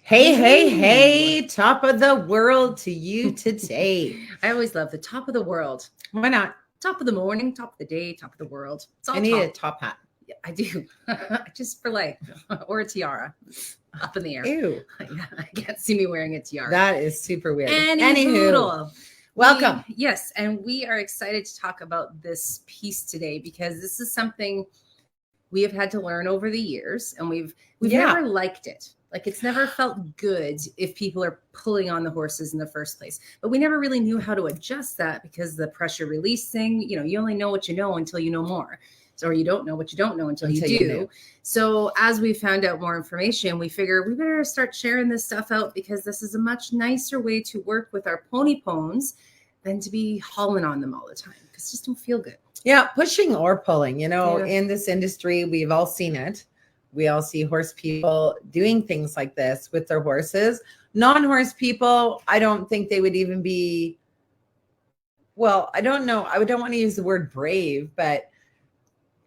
Hey, hey, hey, top of the world to you today. I always love the top of the world. Why not? Top of the morning, top of the day, top of the world. It's all I need top. a top hat. Yeah, I do. Just for life. Or a tiara. Up in the air. Ew. Yeah, I can't see me wearing a tiara. That is super weird. Anywho, welcome. Yes, and we are excited to talk about this piece today because this is something we have had to learn over the years, and we've never liked it. Like, it's never felt good if people are pulling on the horses in the first place. But we never really knew how to adjust that because the pressure release thing, you only know what you know until you know more. Or you don't know what you don't know until you do. So as we found out more information, we figure we better start sharing this stuff out because this is a much nicer way to work with our pony pones than to be hauling on them all the time, because it just don't feel good. Yeah, pushing or pulling, in this industry, we've all seen it. We all see horse people doing things like this with their horses. Non-horse people, I don't think they would even be, well, I don't know. I don't want to use the word brave, but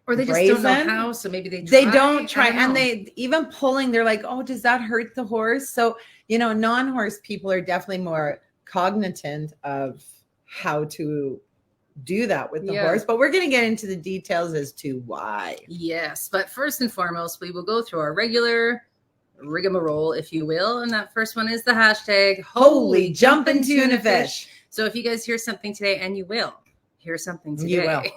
or they just don't know how, so maybe they don't try. And they even pulling, they're like, oh, does that hurt the horse? So, non-horse people are definitely more cognizant of how to do that with the horse, but we're going to get into the details as to why. Yes, but first and foremost, we will go through our regular rigmarole, if you will, and that first one is the hashtag Holy Jumpin' Tuna Fish. So if you guys hear something today, and you will hear something today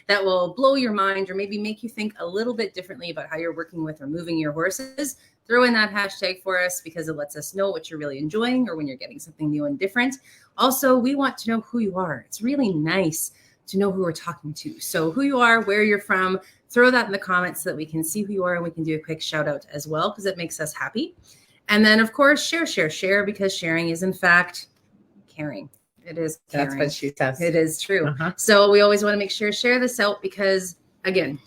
that will blow your mind or maybe make you think a little bit differently about how you're working with or moving your horses, throw in that hashtag for us because it lets us know what you're really enjoying or when you're getting something new and different. Also, we want to know who you are. It's really nice to know who we're talking to. So who you are, where you're from, throw that in the comments so that we can see who you are and we can do a quick shout out as well because it makes us happy. And then, of course, share because sharing is, in fact, caring. It is caring. That's what she says. It is true. So we always want to make sure to share this out because, again,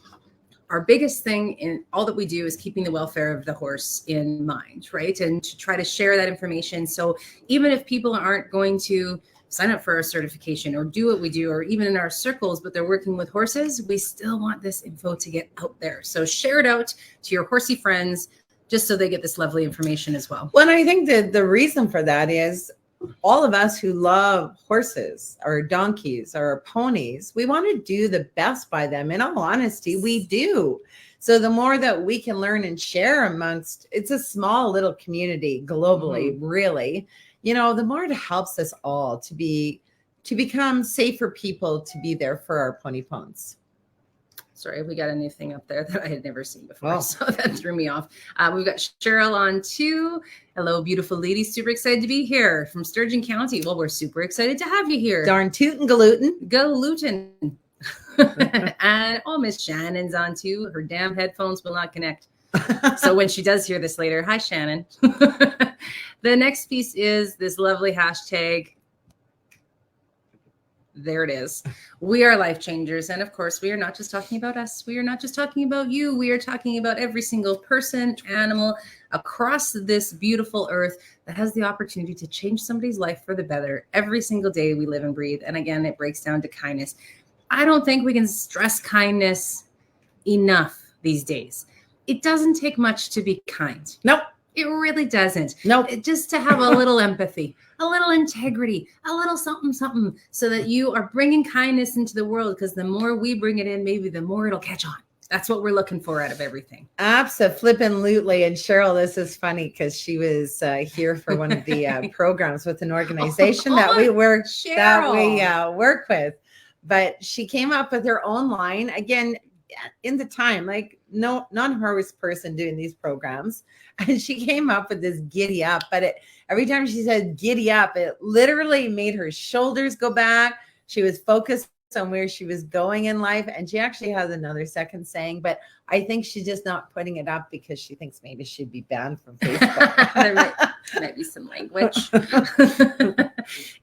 our biggest thing in all that we do is keeping the welfare of the horse in mind, right? And to try to share that information. So even if people aren't going to sign up for our certification or do what we do, or even in our circles, but they're working with horses, we still want this info to get out there. So share it out to your horsey friends just so they get this lovely information as well. Well, I think that the reason for that is all of us who love horses or donkeys or ponies, we want to do the best by them. In all honesty, we do. So the more that we can learn and share amongst, it's a small little community globally, really, the more it helps us all to become safer people to be there for our pony pones. Sorry, we got a new thing up there that I had never seen before, so that threw me off. We've got Cheryl on too. Hello, beautiful lady. Super excited to be here from Sturgeon County. Well, we're super excited to have you here. Darn tootin' galootin'. Galootin'. And Miss Shannon's on too. Her damn headphones will not connect. So when she does hear this later, hi, Shannon. The next piece is this lovely hashtag. There it is. We are life changers. And of course, we are not just talking about us. We are not just talking about you. We are talking about every single person, animal across this beautiful earth that has the opportunity to change somebody's life for the better every single day we live and breathe. And again, it breaks down to kindness. I don't think we can stress kindness enough these days. It doesn't take much to be kind. Nope. It really doesn't. Nope. Just to have a little empathy, a little integrity, a little something, so that you are bringing kindness into the world, because the more we bring it in, maybe the more it'll catch on. That's what we're looking for out of everything. Absolutely. And Cheryl, this is funny because she was here for one of the programs with an organization that we work with. But she came up with her own line again in the time, like no non-horse person doing these programs. And she came up with this giddy up, but every time she said giddy up, it literally made her shoulders go back. She was focused on where she was going in life. And she actually has another second saying, but I think she's just not putting it up because she thinks maybe she'd be banned from Facebook. There might be some language.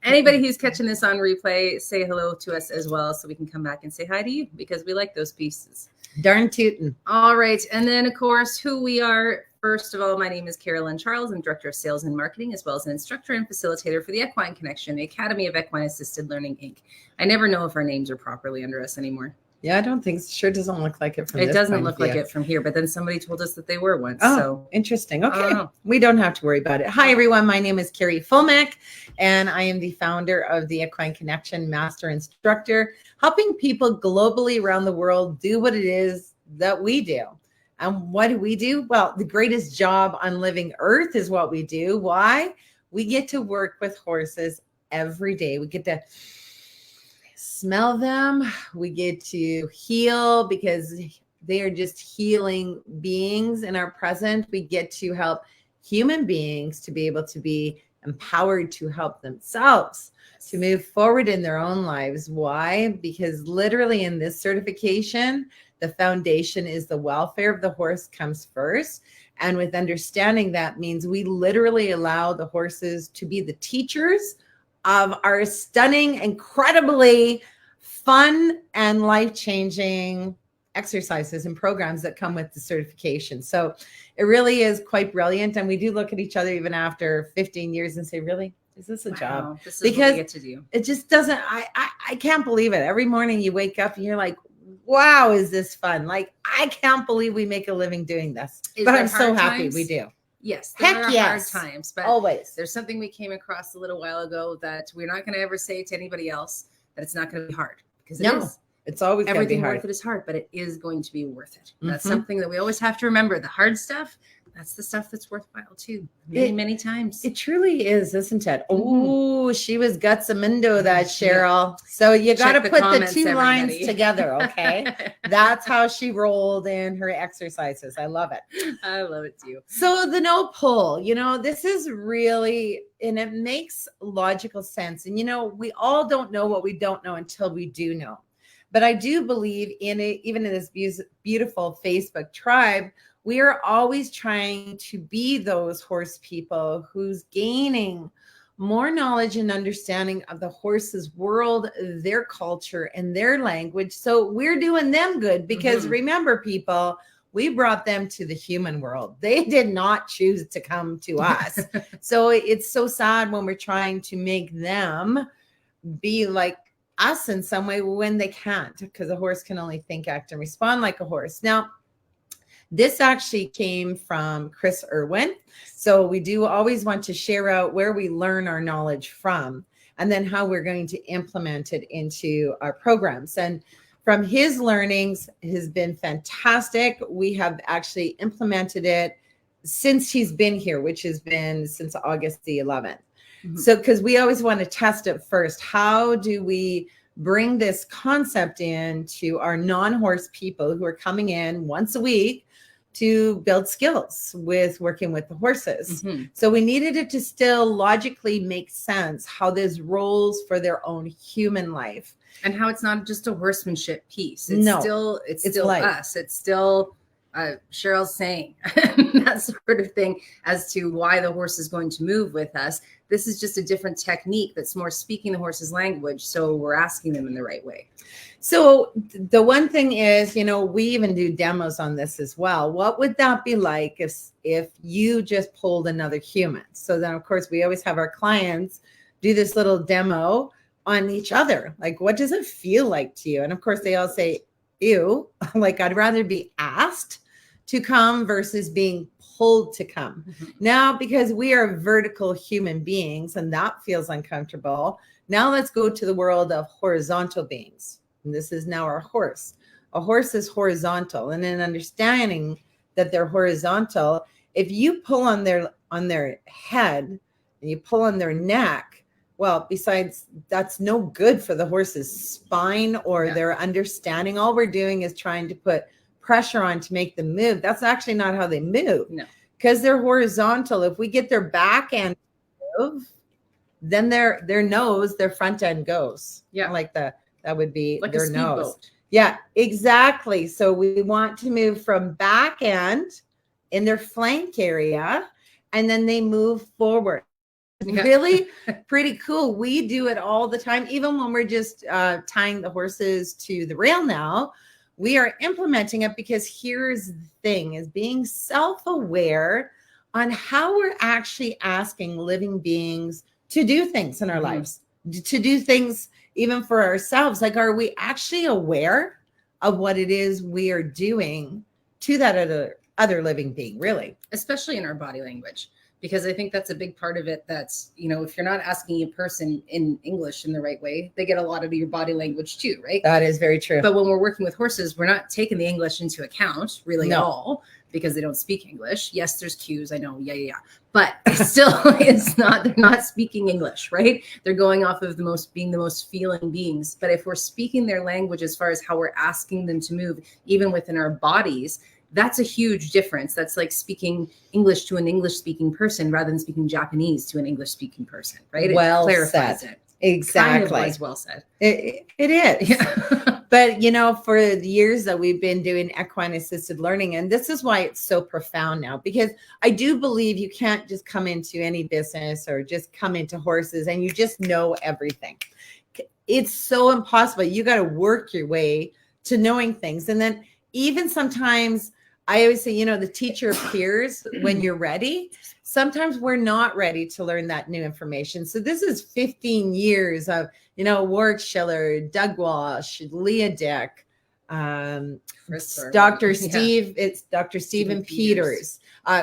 Anybody who's catching this on replay, say hello to us as well so we can come back and say hi to you because we like those pieces. Darn tootin'. All right. And then, of course, who we are. First of all, my name is Carolyn Charles. I'm Director of Sales and Marketing, as well as an instructor and facilitator for the Equine Connection, the Academy of Equine Assisted Learning, Inc. I never know if our names are properly under us anymore. Yeah, I don't think, sure doesn't look like it from It this doesn't point look of like view. it from here, but then somebody told us that they were once. Oh, So interesting. I don't Okay. know. We don't have to worry about it. Hi, everyone. My name is Carrie Fulmick, and I am the founder of the Equine Connection Master Instructor, helping people globally around the world do what it is that we do. And what do we do? Well, the greatest job on living earth is what we do. Why? We get to work with horses every day. We get to smell them. We get to heal because they are just healing beings in our present. We get to help human beings to be able to be empowered to help themselves to move forward in their own lives. Why? Because literally in this certification, the foundation is the welfare of the horse comes first. And with understanding that means we literally allow the horses to be the teachers of our stunning, incredibly fun and life-changing exercises and programs that come with the certification. So it really is quite brilliant. And we do look at each other even after 15 years and say, really, is this a job? This is because what we get to do. It just doesn't, I can't believe it. Every morning you wake up and you're like, wow, is this fun? Like, I can't believe we make a living doing this. But I'm so happy we do. Yes, there are yes. hard times, but always. There's something we came across a little while ago that we're not going to ever say to anybody else that it's not going to be hard, because it is. It's always Everything hard. worth it is hard, but it is going to be worth it. That's something that we always have to remember. The hard stuff, that's the stuff that's worthwhile too. Many times. It truly is, isn't it? Oh, she was gutsamindo, that Cheryl. So you got to put the two lines together, okay? That's how she rolled in her exercises. I love it. I love it too. So the no pull, this is really, and it makes logical sense. And, we all don't know what we don't know until we do know. But I do believe in it, even in this beautiful Facebook tribe, we are always trying to be those horse people who's gaining more knowledge and understanding of the horse's world, their culture, and their language. So we're doing them good because remember, people, we brought them to the human world. They did not choose to come to us. So it's so sad when we're trying to make them be like us in some way when they can't, because a horse can only think, act, and respond like a horse. Now, this actually came from Chris Irwin. So we do always want to share out where we learn our knowledge from and then how we're going to implement it into our programs. And from his learnings has been fantastic. We have actually implemented it since he's been here, which has been since August the 11th. So, because we always want to test it first. How do we bring this concept in to our non-horse people who are coming in once a week to build skills with working with the horses? So we needed it to still logically make sense how this rolls for their own human life. And how it's not just a horsemanship piece. It's still us. It's still Cheryl's saying that sort of thing as to why the horse is going to move with us. This is just a different technique that's more speaking the horse's language. So we're asking them in the right way. So the one thing is, we even do demos on this as well. What would that be like if you just pulled another human? So then, of course, we always have our clients do this little demo on each other. Like, what does it feel like to you? And of course, they all say, ew, like I'd rather be asked to come versus being pulled to come. Now, because we are vertical human beings and that feels uncomfortable, now let's go to the world of horizontal beings. And this is now our horse. A horse is horizontal. And in understanding that they're horizontal, if you pull on their head and you pull on their neck, well, besides, that's no good for the horse's spine or their understanding. All we're doing is trying to put pressure on to make them move. That's actually not how they move. No, because they're horizontal. If we get their back end move, then their nose, their front end goes. Yeah, like that would be like their nose. Boat. Yeah, exactly. So we want to move from back end in their flank area, and then they move forward. Really pretty cool. We do it all the time, even when we're just tying the horses to the rail now. We are implementing it because here's the thing, is being self-aware on how we're actually asking living beings to do things in our lives, to do things even for ourselves. Like, are we actually aware of what it is we are doing to that other living being, really. Especially in our body language, because I think that's a big part of it. That's, you know, if you're not asking a person in English in the right way, they get a lot of your body language too, right? That is very true. But when we're working with horses, we're not taking the English into account really at all, because they don't speak English. Yes, there's cues. I know. Yeah. But still, they're not speaking English, right? They're going off of being the most feeling beings. But if we're speaking their language as far as how we're asking them to move, even within our bodies, that's a huge difference. That's like speaking English to an English speaking person rather than speaking Japanese to an English speaking person, right? Well clarifies said. It. Exactly. Kind of was well said. It is. Yeah. But, you know, for the years that we've been doing equine assisted learning, and this is why it's so profound now, because I do believe you can't just come into any business or just come into horses and you just know everything. It's so impossible. You got to work your way to knowing things. And then even sometimes I always say, you know, the teacher appears when you're ready. Sometimes we're not ready to learn that new information. So this is 15 years of, you know, Warwick Schiller, Doug Walsh, Leah Dick, Dr. Steve, it's Dr. Stephen Peters,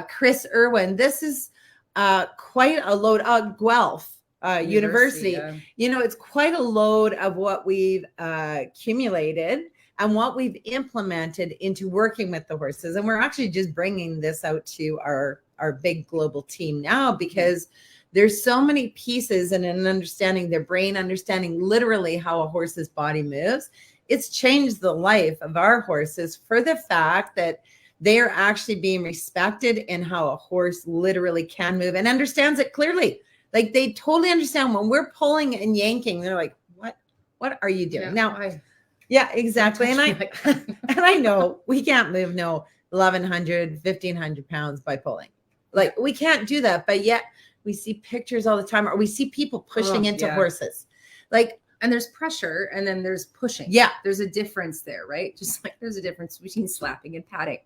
Chris Irwin. This is quite a load. Guelph University. You know, it's quite a load of what we've accumulated and what we've implemented into working with the horses. And we're actually just bringing this out to our big global team now, because there's so many pieces and an understanding their brain, understanding literally how a horse's body moves. It's changed the life of our horses for the fact that they are actually being respected in how a horse literally can move and understands it clearly. Like they totally understand when we're pulling and yanking, they're like, what are you doing? Yeah, exactly. And I know we can't move 1,100, 1,500 pounds by pulling. Like we can't do that, but yet we see pictures all the time, or we see people pushing into horses. Like, and there's pressure and then there's pushing. Yeah. There's a difference there, right? Just like there's a difference between slapping and patting.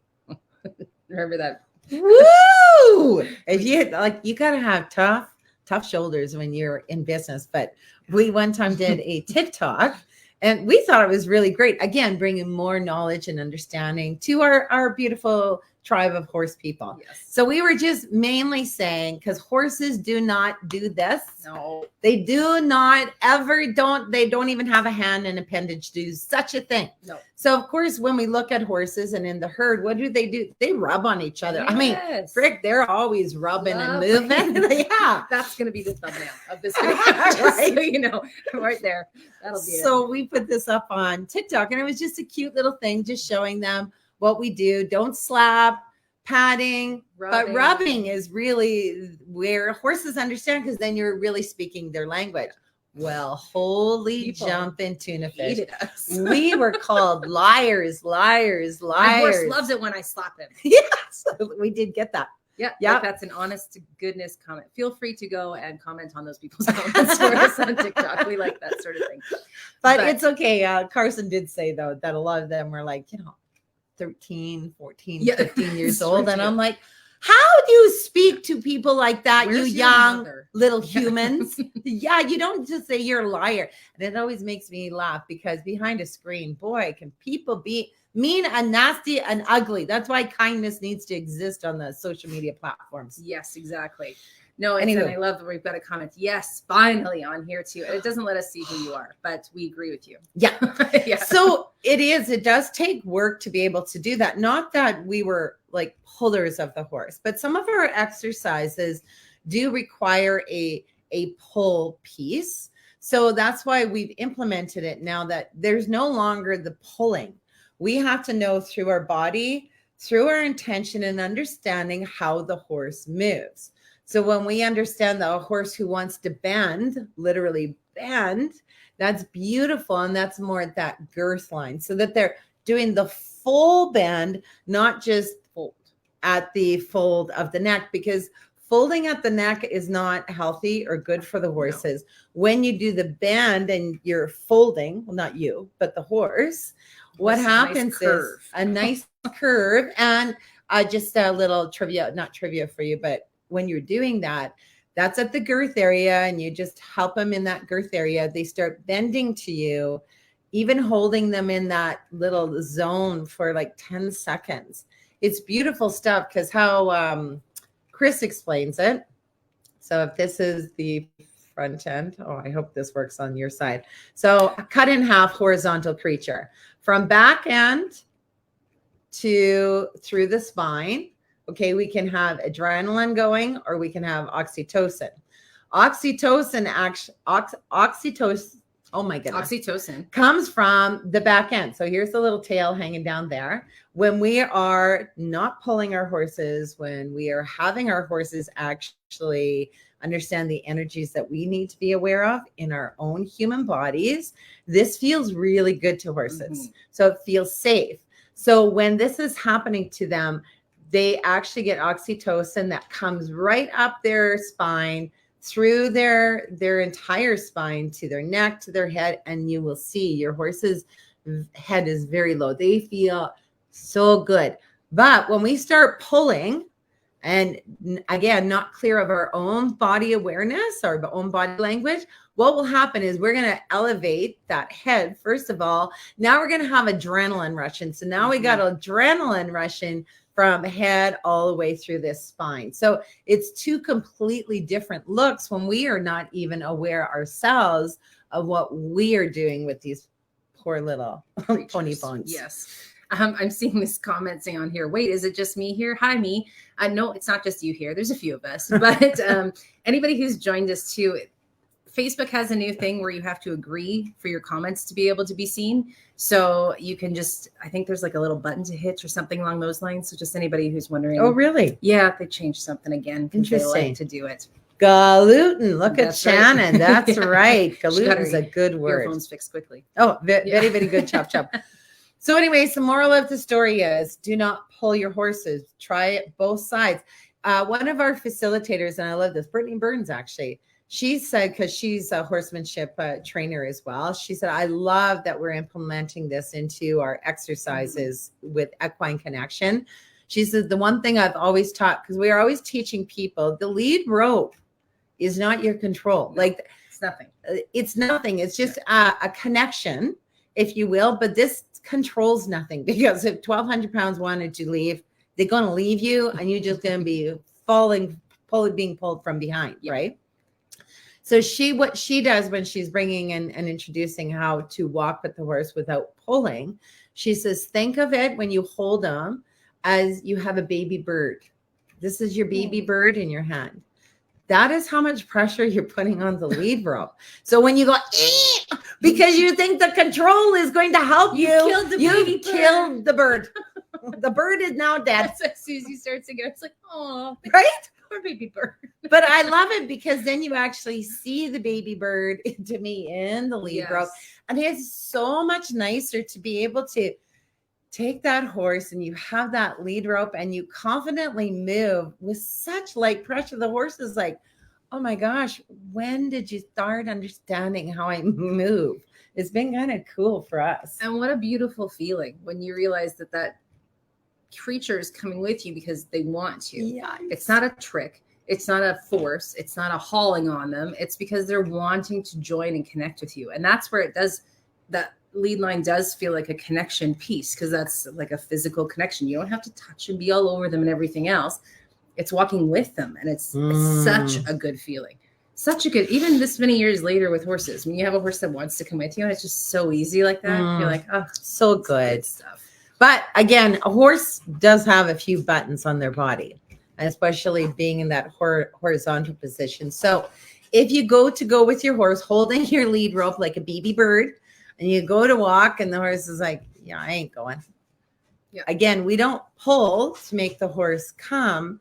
Remember that? Woo! If you gotta have tough shoulders when you're in business. But we one time did a TikTok and we thought it was really great. Again, bringing more knowledge and understanding to our beautiful tribe of horse people. Yes. So we were just mainly saying, because horses do not do this. No, they do not ever they don't even have a hand and appendage do such a thing. No. So of course, when we look at horses and in the herd, what do? They rub on each other. Yes. I mean, frick, they're always rubbing and moving. Yeah. That's going to be the thumbnail of this video. Right. So you know, right there. That'll be so we put this up on TikTok and it was just a cute little thing, just showing them what we do. Don't slap, patting, but rubbing is really where horses understand, because then you're really speaking their language. Well, holy jumping tuna fish. We were called liars. My horse loves it when I slap him. Yes, we did get that. Yeah. Like that's an honest to goodness comment. Feel free to go and comment on those people's comments for us on TikTok. We like that sort of thing. But it's okay. Carson did say, though, that a lot of them were like, 13, 14, 15 years old. And I'm like, how do you speak to people like that, you young little humans? Yeah, you don't just say you're a liar. And it always makes me laugh, because behind a screen, boy, can people be mean and nasty and ugly. That's why kindness needs to exist on the social media platforms. Yes, exactly. No, and I love that we've got a comment. Yes, finally on here too. And it doesn't let us see who you are, but we agree with you. Yeah. Yeah. So it does take work to be able to do that. Not that we were like pullers of the horse, but some of our exercises do require a pull piece. So that's why we've implemented it now, that there's no longer the pulling. We have to know through our body, through our intention and understanding how the horse moves. So when we understand that a horse who wants to bend, literally bend, that's beautiful. And that's more at that girth line, so that they're doing the full bend, not just fold at the fold of the neck, because folding at the neck is not healthy or good for the horses. No. When you do the bend and you're folding, well, not you, but the horse, what happens is a nice curve. And just a little trivia, not trivia for you, but when you're doing that, that's at the girth area, and you just help them in that girth area. They start bending to you even holding them in that little zone for like 10 seconds. It's beautiful stuff because how Chris explains it. So if this is the front end, oh, I hope this works on your side. So a cut in half horizontal creature from back end to through the spine. Okay, we can have adrenaline going, or we can have oxytocin. Oxytocin, oxytocin. Oh my goodness. Oxytocin comes from the back end. So here's the little tail hanging down there. When we are not pulling our horses, when we are having our horses actually understand the energies that we need to be aware of in our own human bodies, this feels really good to horses. So it feels safe. So when this is happening to them, they actually get oxytocin that comes right up their spine, through their entire spine, to their neck, to their head, and you will see your horse's head is very low. They feel so good. But when we start pulling, and again, not clear of our own body awareness or our own body language, what will happen is we're going to elevate that head. First of all, now we're going to have adrenaline rushing. So now we got adrenaline rushing from head all the way through this spine. So it's two completely different looks when we are not even aware ourselves of what we are doing with these poor little pony bones. Yes. I'm seeing this comment saying on here, wait, is it just me here? Hi, me. No, it's not just you here. There's a few of us. But anybody who's joined us too, Facebook has a new thing where you have to agree for your comments to be able to be seen. So you can just, I think there's like a little button to hit or something along those lines. So just anybody who's wondering. Oh, really? Yeah, they changed something again. Interesting. They like to do it. Gluten. Look at Shannon. Right. That's right. Gluten is a good word. Earphones fixed quickly. Oh, very, very good. Chop, chop. So anyways, the moral of the story is do not pull your horses. Try it both sides. One of our facilitators, and I love this, Brittany Burns, actually, she said, because she's a horsemanship trainer as well, she said, I love that we're implementing this into our exercises with Equine Connection. She said, the one thing I've always taught, because we are always teaching people, the lead rope is not your control. No, like it's nothing. It's nothing. It's just a connection, if you will, but this controls nothing, because if 1,200 pounds wanted to leave, they're going to leave you and you're just going to be being pulled from behind, right? So what she does when she's bringing in and introducing how to walk with the horse without pulling, she says, think of it when you hold them as you have a baby bird. This is your baby bird in your hand. That is how much pressure you're putting on the lead rope. So when you go, because you think the control is going to help you killed the bird. The bird is now dead. That's as Susie starts singing. It's like, oh, right? Poor baby bird. But I love it because then you actually see the baby bird, to me, in the lead rope. And it's so much nicer to be able to take that horse and you have that lead rope and you confidently move with such light pressure. The horse is like, oh my gosh, when did you start understanding how I move? It's been kind of cool for us. And what a beautiful feeling when you realize that creature is coming with you because they want to. Yeah, it's not a trick. It's not a force. It's not a hauling on them. It's because they're wanting to join and connect with you. And that's where it does, that lead line does feel like a connection piece, because that's like a physical connection. You don't have to touch and be all over them and everything else. It's walking with them. And it's such a good feeling. Such a good, even this many years later with horses, when you have a horse that wants to come with you and it's just so easy like that, you're like, oh, so good stuff. But again, a horse does have a few buttons on their body, especially being in that horizontal position. So if you go with your horse holding your lead rope like a baby bird, and you go to walk and the horse is like, yeah, I ain't going. Yeah. Again, we don't pull to make the horse come.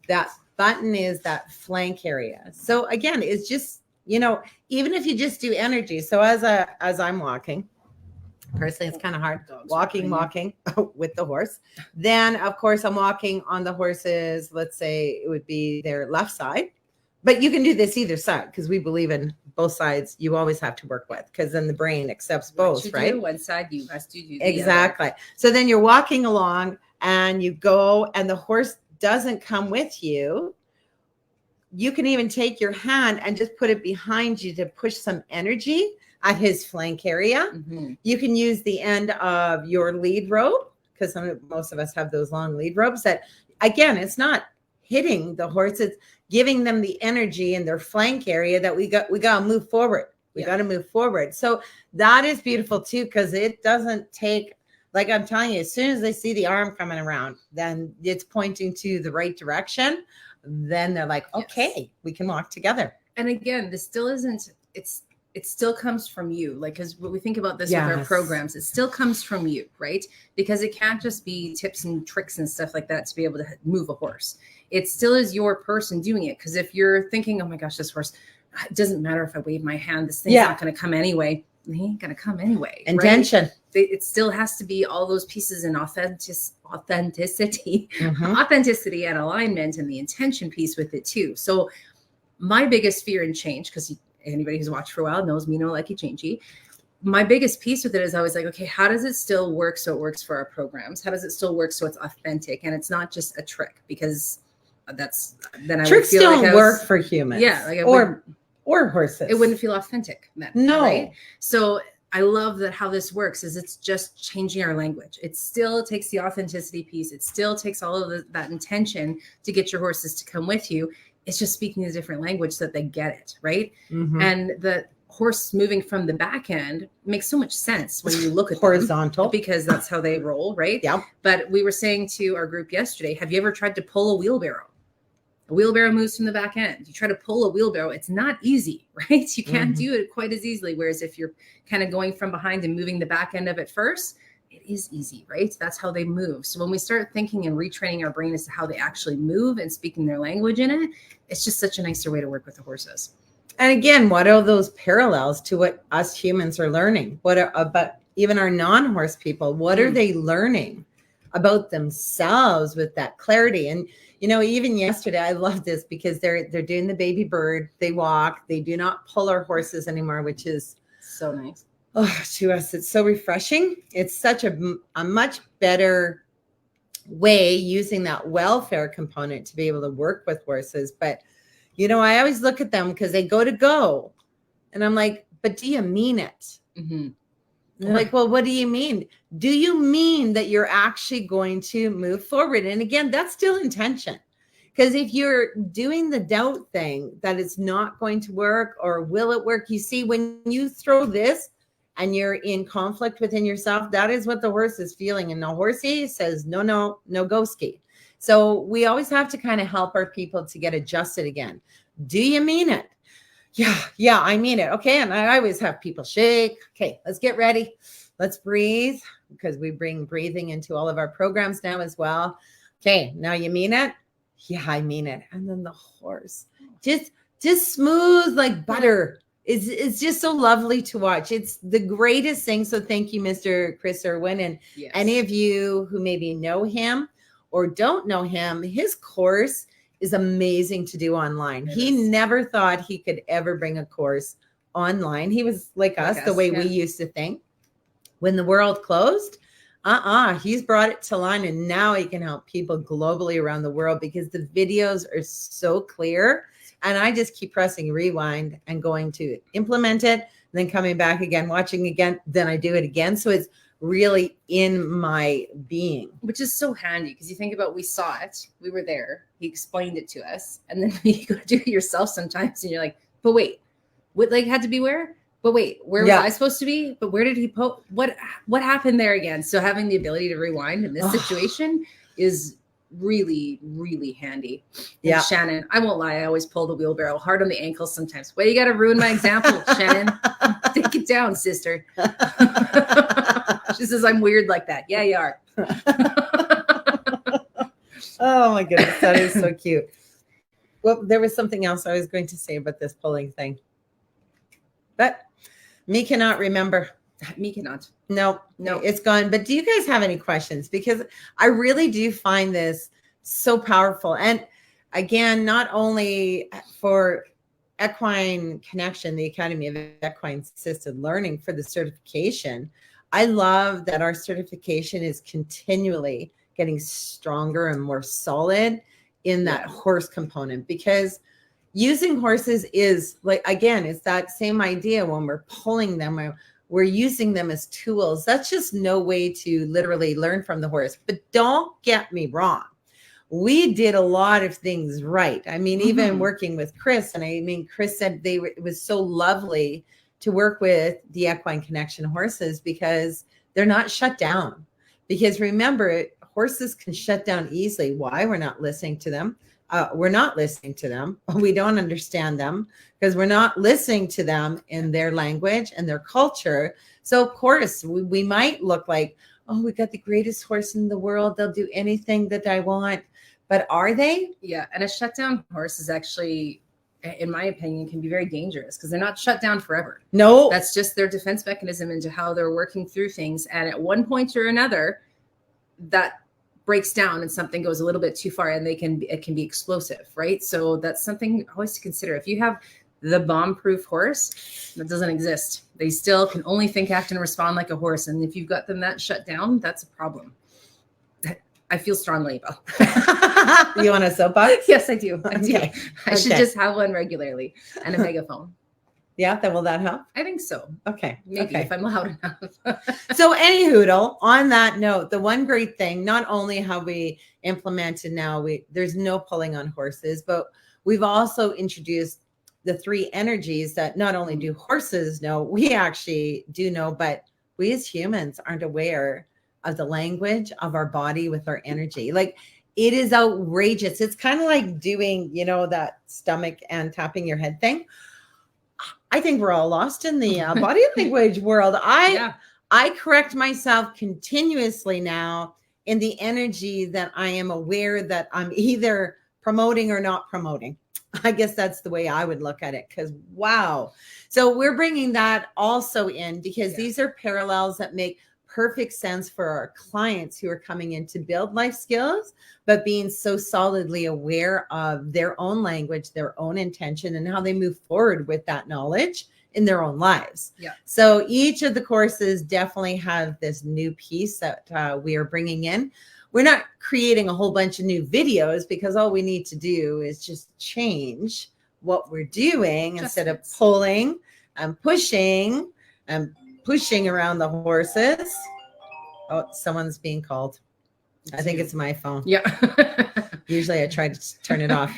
That button is that flank area. So again, it's just, even if you just do energy. So as I'm walking, personally, it's kind of hard walking with the horse. Then, of course, I'm walking on the horse's, let's say it would be their left side. But you can do this either side, because we believe in both sides. You always have to work with, because then the brain accepts both, right? Do one side, you must do the exactly. Other. So then you're walking along and you go and the horse doesn't come with you. You can even take your hand and just put it behind you to push some energy at his flank area. You can use the end of your lead rope, because most of us have those long lead ropes that, again, it's not hitting the horse, it's giving them the energy in their flank area that we got to move forward. We got to move forward. So that is beautiful too, because it doesn't take, like I'm telling you, as soon as they see the arm coming around, then it's pointing to the right direction. Then they're like, okay, we can walk together. And again, this still isn't, it still comes from you. Like, because when we think about this with our programs, it still comes from you, right? Because it can't just be tips and tricks and stuff like that to be able to move a horse. It still is your person doing it. Because if you're thinking, oh my gosh, this horse, it doesn't matter if I wave my hand, this thing's not going to come anyway. They ain't going to come anyway. Intention. Right? It still has to be all those pieces in authenticity, authenticity and alignment, and the intention piece with it too. So my biggest fear in change, because anybody who's watched for a while knows me, no likey changey. My biggest piece with it is I was like, okay, how does it still work so it works for our programs? How does it still work so it's authentic and it's not just a trick? Because that's then I tricks would feel don't like work for humans. Yeah, like or horses. It wouldn't feel authentic then. No. Right? So I love that how this works is it's just changing our language. It still takes the authenticity piece. It still takes all of that intention to get your horses to come with you. It's just speaking a different language so that they get it, right? And the horse moving from the back end makes so much sense when you look at horizontal them, because that's how they roll, right? Yeah. But we were saying to our group yesterday, have you ever tried to pull a wheelbarrow? A wheelbarrow moves from the back end. You try to pull a wheelbarrow, it's not easy, right? You can't do it quite as easily. Whereas if you're kind of going from behind and moving the back end of it first, it is easy, right? That's how they move. So when we start thinking and retraining our brain as to how they actually move and speaking their language in it, it's just such a nicer way to work with the horses. And again, what are those parallels to what us humans are learning? What are about even our non-horse people? What are they learning about themselves with that clarity? And even yesterday, I love this because they're doing the baby bird. They walk. They do not pull our horses anymore, which is so nice. Oh, to us, it's so refreshing. It's such a much better way using that welfare component to be able to work with horses. But, I always look at them because they go. And I'm like, but do you mean it? Yeah. Like, well, what do you mean? Do you mean that you're actually going to move forward? And again, that's still intention. Because if you're doing the doubt thing that it's not going to work or will it work, you see, when you throw this and you're in conflict within yourself, that is what the horse is feeling. And the horsey says, no, go ski. So we always have to kind of help our people to get adjusted again. Do you mean it? Yeah, I mean it. Okay. And I always have people shake. Okay, let's get ready. Let's breathe, because we bring breathing into all of our programs now as well. Okay, now you mean it? Yeah, I mean it. And then the horse just smooth like butter. It's just so lovely to watch. It's the greatest thing. So thank you, Mr. Chris Irwin. And any of you who maybe know him or don't know him, his course is amazing to do online. He never thought he could ever bring a course online. He was like us, the way we used to think. When the world closed, he's brought it to line, and now he can help people globally around the world because the videos are so clear. And I just keep pressing rewind and going to implement it, and then coming back again, watching again, then I do it again. So it's really in my being. Which is so handy, because you think about, we saw it, we were there, he explained it to us, and then you go to do it yourself sometimes, and you're like, but wait, what had to be where? But wait, where was I supposed to be? But where did he what happened there again? So having the ability to rewind in this situation is really, really handy. And Shannon, I won't lie, I always pull the wheelbarrow hard on the ankles sometimes. Well, you got to ruin my example, Shannon. Take it down, sister. She says I'm weird like that. Yeah, you are. Oh my goodness, that is so cute. Well, there was something else I was going to say about this pulling thing, but me cannot remember. Me cannot. No, it's gone. But do you guys have any questions? Because I really do find this so powerful. And again, not only for Equine Connection, the Academy of Equine Assisted Learning, for the certification, I love that our certification is continually getting stronger and more solid in that horse component, because using horses is like, again, it's that same idea when we're pulling them, we're using them as tools. That's just no way to literally learn from the horse. But don't get me wrong. We did a lot of things right. I mean, even working with Chris, and I mean, Chris said it was so lovely to work with the Equine Connection horses because they're not shut down. Because remember, horses can shut down easily. Why? We're not listening to them. We're not listening to them. We don't understand them because we're not listening to them in their language and their culture. So of course we might look like, oh, we got the greatest horse in the world. They'll do anything that I want. But are they? Yeah. And a shutdown horse is actually, in my opinion, can be very dangerous because they're not shut down forever. No. That's just their defense mechanism into how they're working through things. And at one point or another, that breaks down and something goes a little bit too far, and it can be explosive, right? So that's something always to consider. If you have the bomb-proof horse, that doesn't exist. They still can only think, act, and respond like a horse. And if you've got them that shut down, that's a problem. I feel strongly about. You want a soapbox? Yes, I do. I do. Okay. I should just have one regularly and a megaphone. Yeah, will that help? I think so. Okay. Maybe if I'm loud enough. So anyhoodle, on that note, the one great thing, not only have we implemented now, there's no pulling on horses, but we've also introduced the 3 energies that not only do horses know, we actually do know, but we as humans aren't aware of the language of our body with our energy. Like, it is outrageous. It's kind of like doing, that stomach and tapping your head thing. I think we're all lost in the body language world. I correct myself continuously now in the energy that I am aware that I'm either promoting or not promoting. I guess that's the way I would look at it, because wow. So we're bringing that also in because these are parallels that make perfect sense for our clients who are coming in to build life skills, but being so solidly aware of their own language, their own intention, and how they move forward with that knowledge in their own lives. Yeah. So each of the courses definitely have this new piece that we are bringing in. We're not creating a whole bunch of new videos because all we need to do is just change what we're doing instead of pulling and pushing and pushing around the horses. Oh, someone's being called. I think it's my phone. Yeah. Usually I try to turn it off.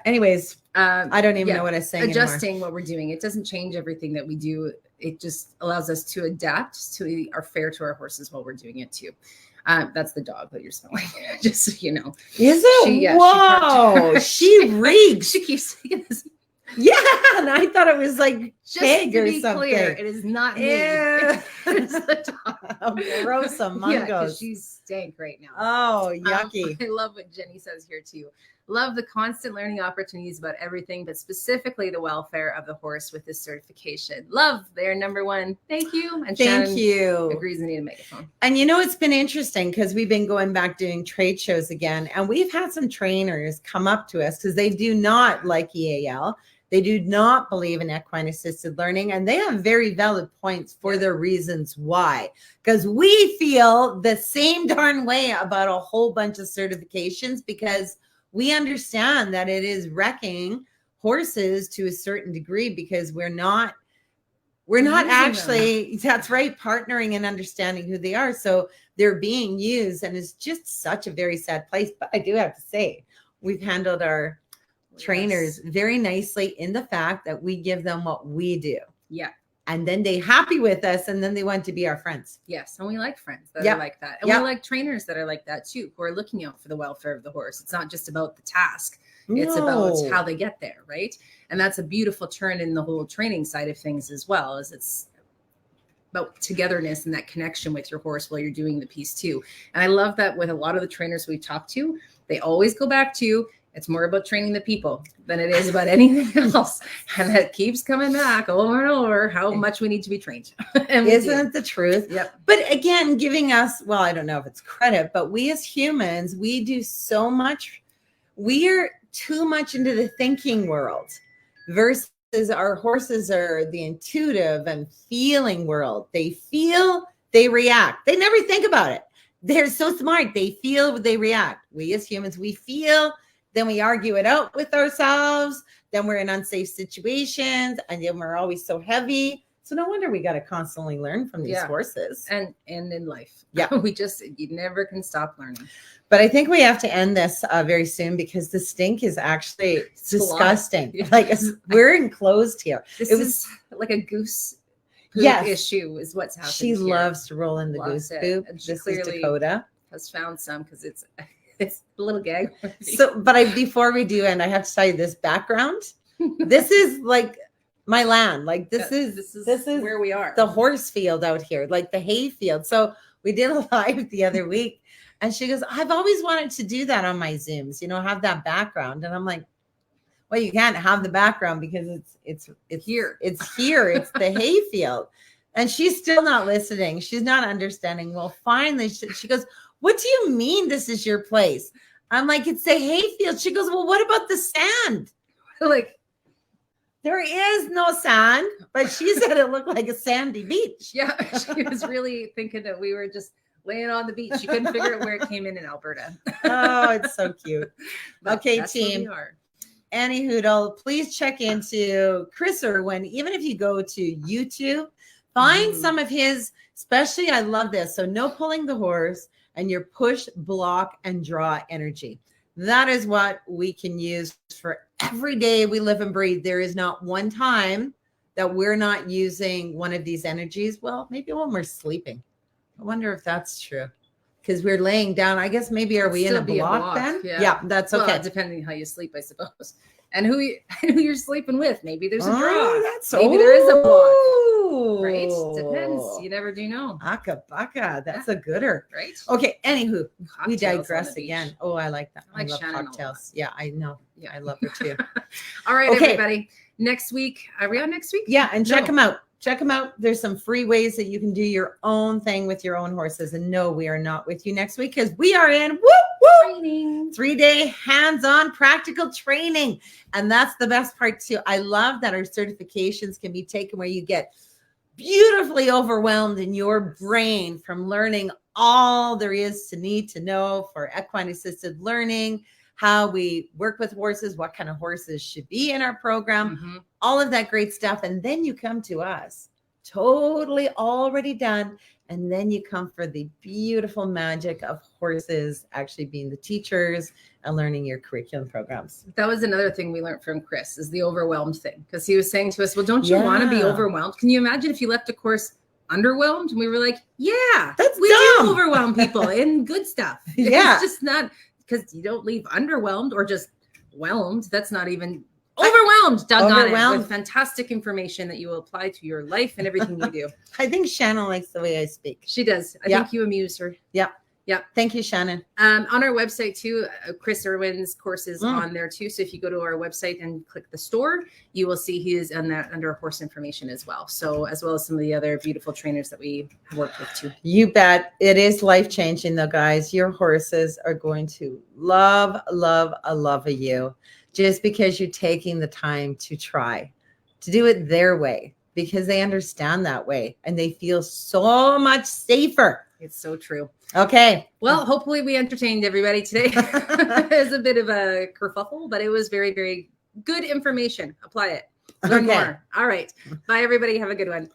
Anyways, I don't even know what I'm saying adjusting anymore. What we're doing. It doesn't change everything that we do. It just allows us to adapt to our fair to our horses while we're doing it too. That's the dog that you're smelling. Just so you know. Is it? Whoa. She reeks. She keeps saying this. Yeah, and I thought it was like just pig to or be something. Clear, it is not me. It's the dog. Gross among Yeah, because she's stank right now. Oh, yucky. I love what Jenny says here too. Love the constant learning opportunities about everything, but specifically the welfare of the horse with this certification. Love, they're number one. Thank you. And Thank you. Agrees I need a megaphone. And it's been interesting because we've been going back doing trade shows again, and we've had some trainers come up to us because they do not like EAL. They do not believe in equine assisted learning, and they have very valid points for their reasons why. Because we feel the same darn way about a whole bunch of certifications because we understand that it is wrecking horses to a certain degree because we're not actually, that's right, partnering and understanding who they are. So they're being used, and it's just such a very sad place. But I do have to say, we've handled our trainers very nicely in the fact that we give them what we do. Yeah. And then they happy with us, and then they want to be our friends. Yes. And we like friends that are like that. And we like trainers that are like that too, who are looking out for the welfare of the horse. It's not just about the task. It's about how they get there. Right. And that's a beautiful turn in the whole training side of things as well, as it's about togetherness and that connection with your horse while you're doing the piece too. And I love that with a lot of the trainers we talk to, they always go back to, it's more about training the people than it is about anything else. And that keeps coming back over and over, how much we need to be trained. Isn't it the truth? Yep. But again, giving us, well, I don't know if it's credit, but we as humans, we do so much. We are too much into the thinking world versus our horses are the intuitive and feeling world. They feel, they react. They never think about it. They're so smart. They feel, they react. We as humans, we feel, then we argue it out with ourselves. Then we're in unsafe situations, and then we're always so heavy. So no wonder we got to constantly learn from these horses. And in life. Yeah. You never can stop learning. But I think we have to end this very soon because the stink is actually disgusting. Yeah. Like we're enclosed here. This is like a goose poop issue is what's happening. She loves to roll in the goose poop. And she this is Dakota. Has found some because it's a little gag. So, but before we do end, I have to tell you this background. This is like my land. Like this is where we are. The horse field out here, like the hay field. So we did a live the other week, and she goes, "I've always wanted to do that on my Zooms, have that background." And I'm like, "Well, you can't have the background because it's here. It's here. It's the hay field." And she's still not listening. She's not understanding. Well, finally, she goes, "What do you mean this is your place?" I'm like, "It's the hay field." She goes, "Well, what about the sand?" Like, there is no sand, but she said it looked like a sandy beach. Yeah, she was really thinking that we were just laying on the beach. She couldn't figure out where it came in Alberta. Oh, it's so cute. Okay, that's team. Annie Hoodle, please check into Chris Irwin. Even if you go to YouTube, find some of his, especially I love this. So no pulling the horse and your push, block, and draw energy. That is what we can use for every day we live and breathe. There is not one time that we're not using one of these energies. Well, maybe when we're sleeping. I wonder if that's true. Because we're laying down. I guess maybe are we in a block then? Yeah, that's okay. Well, depending how you sleep, I suppose. And who you're sleeping with. Maybe there's a draw. Maybe there is a block. Right? Depends. You never do know. Aka baka. That's a gooder. Right? Okay. Anywho, cocktails we digress again. Oh, I like that. I love Shannon cocktails. Yeah, I know. Yeah, I love her too. All right, everybody. Next week. Are we on next week? Yeah, and check them out. Check them out. There's some free ways that you can do your own thing with your own horses. And no, we are not with you next week because we are in training. 3-day hands-on practical training. And that's the best part too. I love that our certifications can be taken where you get beautifully overwhelmed in your brain from learning all there is to need to know for equine assisted learning, how we work with horses, what kind of horses should be in our program, all of that great stuff. And then you come to us totally already done. And then you come for the beautiful magic of horses actually being the teachers and learning your curriculum programs. That was another thing we learned from Chris is the overwhelmed thing. Because he was saying to us, well, don't you want to be overwhelmed? Can you imagine if you left a course underwhelmed? And we were like, yeah, we do overwhelm people in good stuff. Yeah. It's just not because you don't leave underwhelmed or just whelmed. That's not even overwhelmed, doggone it, with fantastic information that you will apply to your life and everything you do. I think Shannon likes the way I speak. She does. I think you amuse her. Yeah. Yeah. Thank you, Shannon. On our website too, Chris Irwin's courses on there too. So if you go to our website and click the store, you will see he is on that under horse information as well. So as well as some of the other beautiful trainers that we work with too. You bet. It is life-changing though, guys. Your horses are going to love you just because you're taking the time to try to do it their way because they understand that way and they feel so much safer. It's so true. Okay. Well, hopefully we entertained everybody today. It was a bit of a kerfuffle, but it was very, very good information. Apply it. Learn more. All right. Bye, everybody. Have a good one.